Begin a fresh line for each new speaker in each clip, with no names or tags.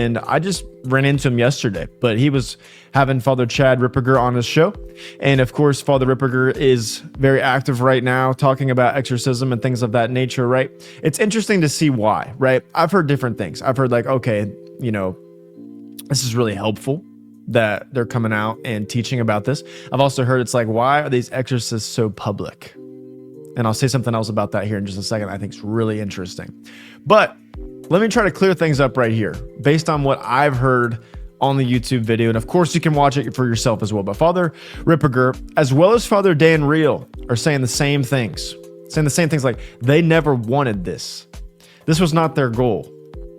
And I just ran into him yesterday, but he was having Father Chad Ripperger on his show. And of course, Father Ripperger is very active right now, talking about exorcism and things of that nature, right? It's interesting to see why, right? I've heard different things. I've heard like, okay, this is really helpful that they're coming out and teaching about this. I've also heard it's like, why are these exorcists so public? And I'll say something else about that here in just a second. I think it's really interesting. But let me try to clear things up right here based on what I've heard on the YouTube video. And of course, you can watch it for yourself as well. But Father Ripperger, as well as Father Dan Reel, are saying the same things. Like they never wanted this. This was not their goal.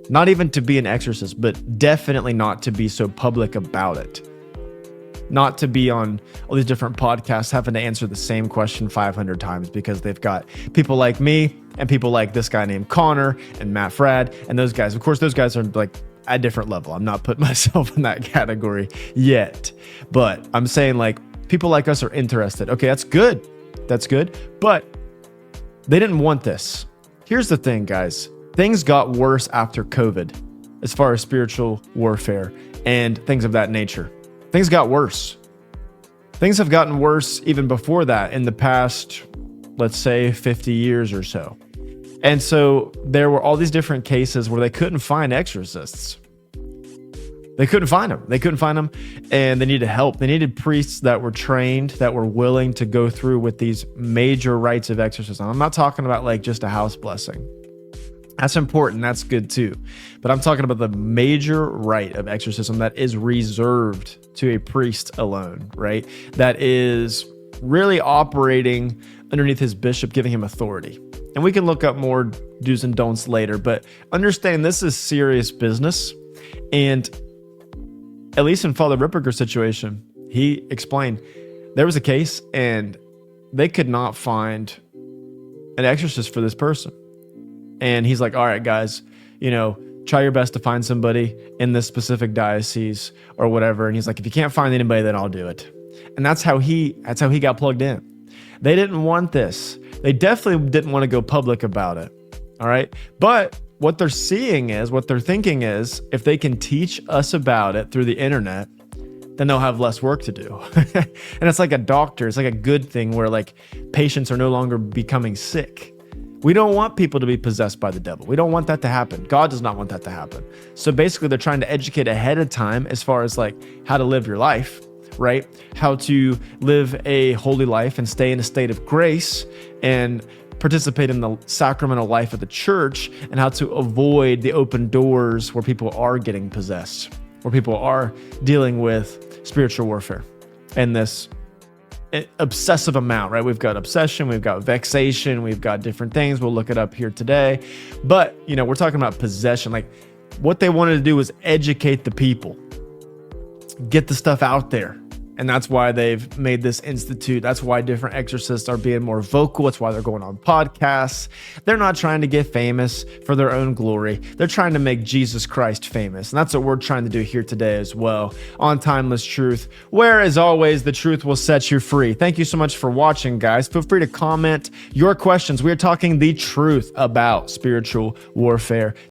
Not even to be an exorcist, but definitely not to be so public about it. Not to be on all these different podcasts having to answer the same question 500 times because they've got people like me and people like this guy named Connor and Matt Frad and those guys. Of course, those guys are like at a different level. I'm not putting myself in that category yet, but I'm saying like people like us are interested. Okay, that's good. But they didn't want this. Here's the thing, guys. Things got worse after COVID as far as spiritual warfare and things of that nature. Things got worse. Things have gotten worse even before that in the past, let's say 50 years or so. And so there were all these different cases where they couldn't find exorcists. They couldn't find them and they needed help. They needed priests that were trained, that were willing to go through with these major rites of exorcism. I'm not talking about like just a house blessing. That's important. That's good too. But I'm talking about the major rite of exorcism that is reserved to a priest alone, right? That is really operating underneath his bishop, giving him authority. And we can look up more do's and don'ts later, but understand this is serious business. And at least in Father Ripperger's situation, he explained there was a case and they could not find an exorcist for this person. And he's like, all right, guys, try your best to find somebody in this specific diocese or whatever. And he's like, if you can't find anybody, then I'll do it. And that's how he got plugged in. They didn't want this. They definitely didn't want to go public about it. All right. But what they're thinking is, if they can teach us about it through the internet, then they'll have less work to do. And it's like a doctor. It's like a good thing where like patients are no longer becoming sick. We don't want people to be possessed by the devil. We don't want that to happen. God does not want that to happen. So basically, they're trying to educate ahead of time as far as like how to live your life, right? How to live a holy life and stay in a state of grace and participate in the sacramental life of the church, and how to avoid the open doors where people are getting possessed, where people are dealing with spiritual warfare and this obsessive amount, right? We've got obsession, we've got vexation, we've got different things. We'll look it up here today. But, we're talking about possession. Like what they wanted to do was educate the people, get the stuff out there. And that's why they've made this institute. That's why different exorcists are being more vocal. That's why they're going on podcasts. They're not trying to get famous for their own glory. They're trying to make Jesus Christ famous. And that's what we're trying to do here today as well on Timeless Truth, where, as always, the truth will set you free. Thank you so much for watching, guys. Feel free to comment your questions. We are talking the truth about spiritual warfare.